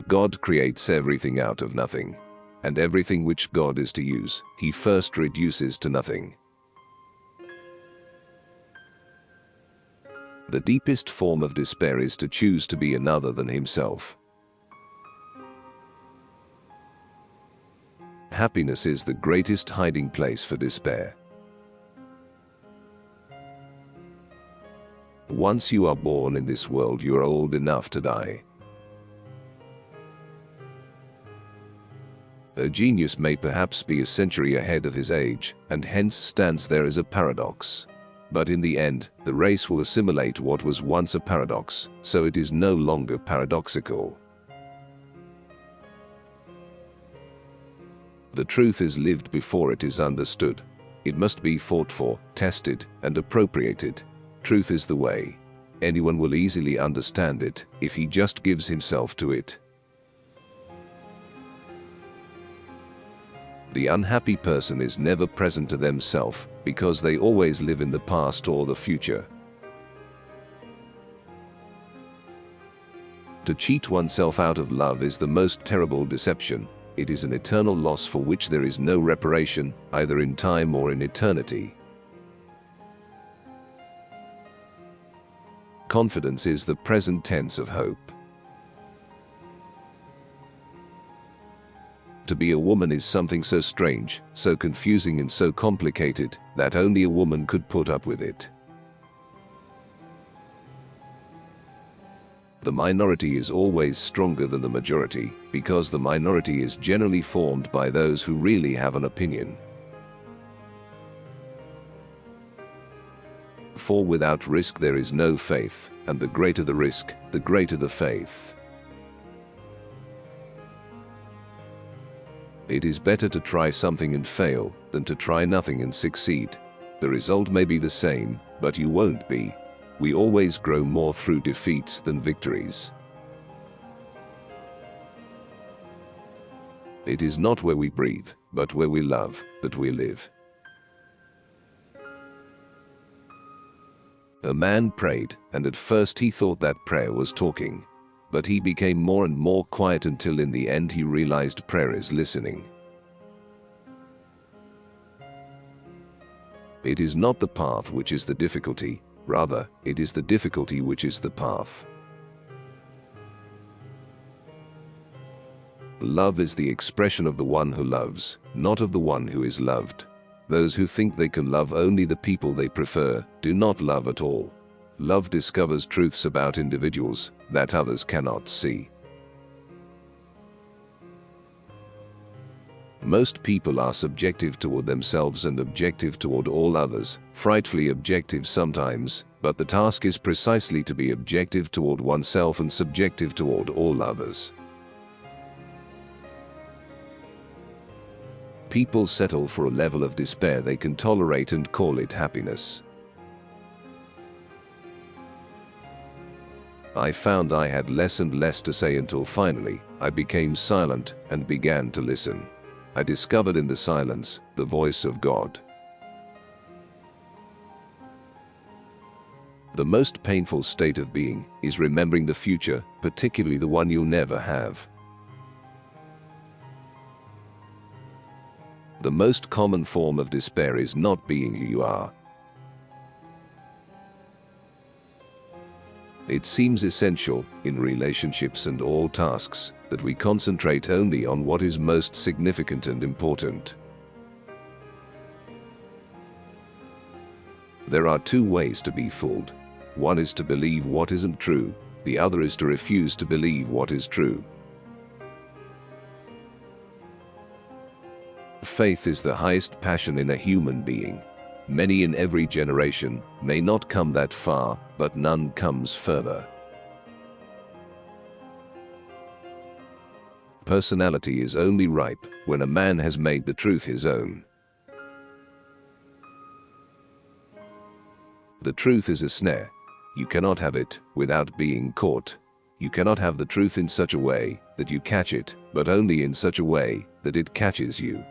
God creates everything out of nothing, and everything which God is to use, he first reduces to nothing. The deepest form of despair is to choose to be another than himself. Happiness is the greatest hiding place for despair. Once you are born in this world, you are old enough to die. A genius may perhaps be a century ahead of his age, and hence stands there as a paradox. But in the end, the race will assimilate what was once a paradox, so it is no longer paradoxical. The truth is lived before it is understood. It must be fought for, tested, and appropriated. Truth is the way. Anyone will easily understand it if he just gives himself to it. The unhappy person is never present to themselves because they always live in the past or the future. To cheat oneself out of love is the most terrible deception. It is an eternal loss for which there is no reparation, either in time or in eternity. Confidence is the present tense of hope. To be a woman is something so strange, so confusing and so complicated, that only a woman could put up with it. The minority is always stronger than the majority, because the minority is generally formed by those who really have an opinion. For without risk there is no faith, and the greater the risk, the greater the faith. It is better to try something and fail, than to try nothing and succeed. The result may be the same, but you won't be. We always grow more through defeats than victories. It is not where we breathe, but where we love, that we live. A man prayed, and at first he thought that prayer was talking. But he became more and more quiet until in the end he realized prayer is listening. It is not the path which is the difficulty, rather, it is the difficulty which is the path. Love is the expression of the one who loves, not of the one who is loved. Those who think they can love only the people they prefer, do not love at all. Love discovers truths about individuals that others cannot see. Most people are subjective toward themselves and objective toward all others, frightfully objective sometimes, but the task is precisely to be objective toward oneself and subjective toward all others. People settle for a level of despair they can tolerate and call it happiness. I found I had less and less to say until finally, I became silent and began to listen. I discovered in the silence the voice of God. The most painful state of being is remembering the future, particularly the one you'll never have. The most common form of despair is not being who you are. It seems essential, in relationships and all tasks, that we concentrate only on what is most significant and important. There are two ways to be fooled. One is to believe what isn't true, the other is to refuse to believe what is true. Faith is the highest passion in a human being. Many in every generation may not come that far, but none comes further. Personality is only ripe when a man has made the truth his own. The truth is a snare. You cannot have it without being caught. You cannot have the truth in such a way that you catch it, but only in such a way that it catches you.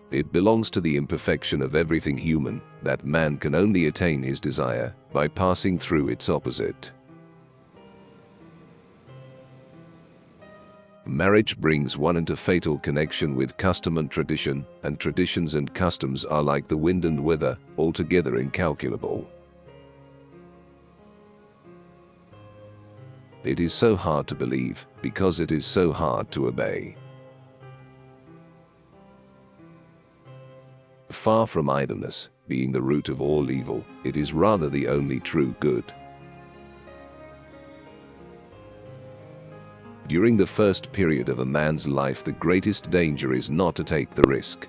It belongs to the imperfection of everything human that man can only attain his desire by passing through its opposite. Marriage brings one into fatal connection with custom and traditions and customs are like the wind and weather, altogether incalculable. It is so hard to believe, because it is so hard to obey. Far from idleness being the root of all evil, it is rather the only true good. During the first period of a man's life, the greatest danger is not to take the risk.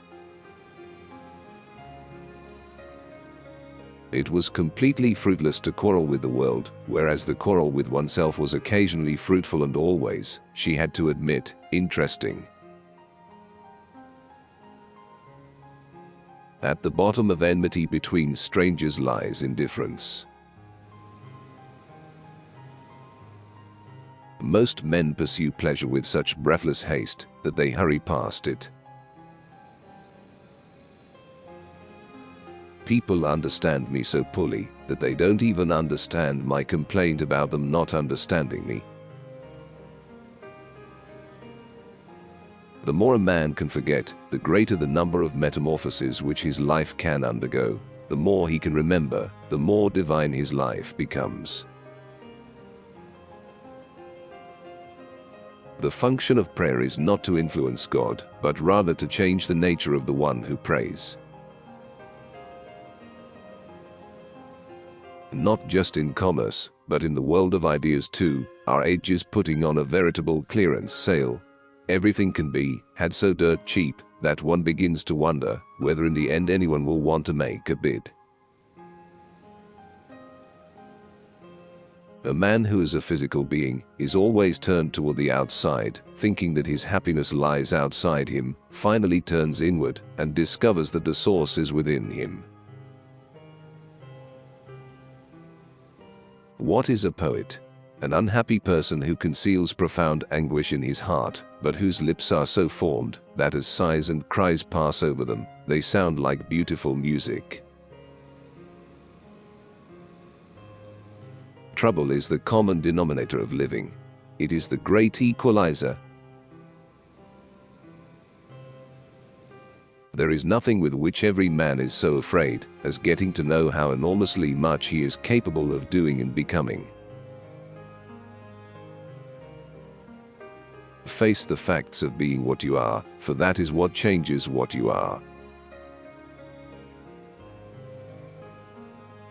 It was completely fruitless to quarrel with the world, whereas the quarrel with oneself was occasionally fruitful and always, she had to admit, interesting. At the bottom of enmity between strangers lies indifference. Most men pursue pleasure with such breathless haste that they hurry past it. People understand me so poorly that they don't even understand my complaint about them not understanding me. The more a man can forget, the greater the number of metamorphoses which his life can undergo. The more he can remember, the more divine his life becomes. The function of prayer is not to influence God, but rather to change the nature of the one who prays. Not just in commerce, but in the world of ideas too, our age is putting on a veritable clearance sale. Everything can be had so dirt cheap that one begins to wonder whether in the end anyone will want to make a bid. A man who is a physical being is always turned toward the outside, thinking that his happiness lies outside him, finally turns inward and discovers that the source is within him. What is a poet? An unhappy person who conceals profound anguish in his heart, but whose lips are so formed that as sighs and cries pass over them, they sound like beautiful music. Trouble is the common denominator of living. It is the great equalizer. There is nothing with which every man is so afraid as getting to know how enormously much he is capable of doing and becoming. Face the facts of being what you are, for that is what changes what you are.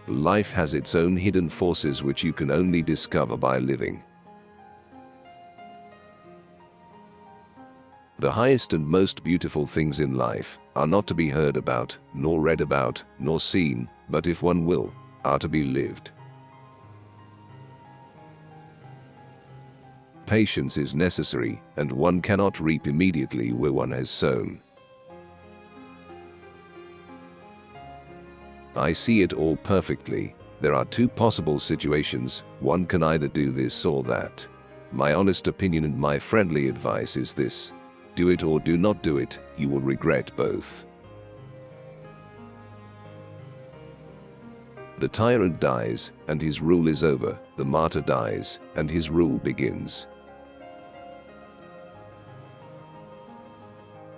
Life has its own hidden forces which you can only discover by living. The highest and most beautiful things in life are not to be heard about, nor read about, nor seen, but if one will, are to be lived. Patience is necessary, and one cannot reap immediately where one has sown. I see it all perfectly. There are two possible situations. One can either do this or that. My honest opinion and my friendly advice is this: do it or do not do it, you will regret both. The tyrant dies, and his rule is over. The martyr dies, and his rule begins.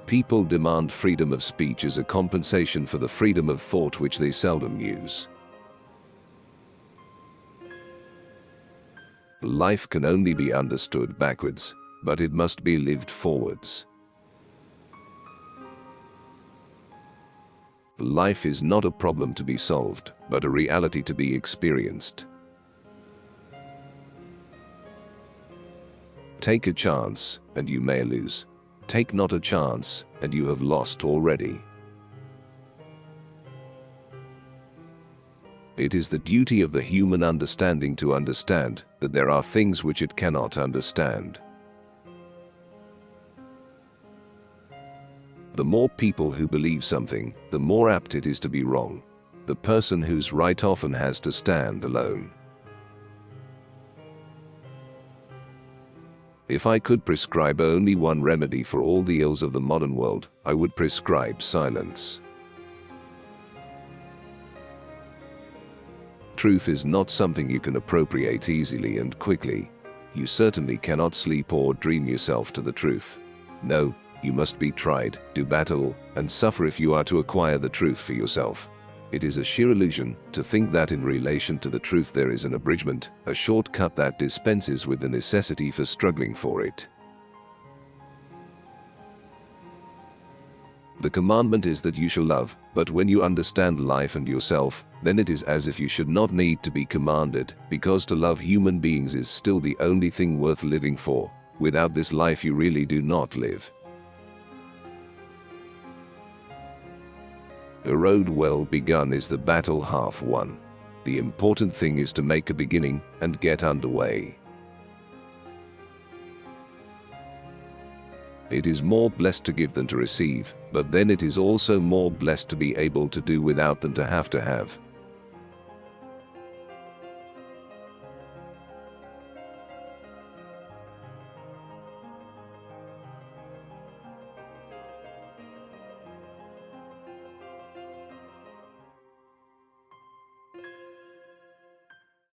People demand freedom of speech as a compensation for the freedom of thought which they seldom use. Life can only be understood backwards, but it must be lived forwards. Life is not a problem to be solved, but a reality to be experienced. Take a chance, and you may lose. Take not a chance, and you have lost already. It is the duty of the human understanding to understand that there are things which it cannot understand. The more people who believe something, the more apt it is to be wrong. The person who's right often has to stand alone. If I could prescribe only one remedy for all the ills of the modern world, I would prescribe silence. Truth is not something you can appropriate easily and quickly. you certainly cannot sleep or dream yourself to the truth. No, you must be tried, do battle, and suffer if you are to acquire the truth for yourself. It is a sheer illusion to think that in relation to the truth there is an abridgment, a shortcut that dispenses with the necessity for struggling for it. The commandment is that you shall love, but when you understand life and yourself, then it is as if you should not need to be commanded, because to love human beings is still the only thing worth living for. Without this life you really do not live. A road well begun is the battle half won. The important thing is to make a beginning and get underway. It is more blessed to give than to receive, but then it is also more blessed to be able to do without than to have.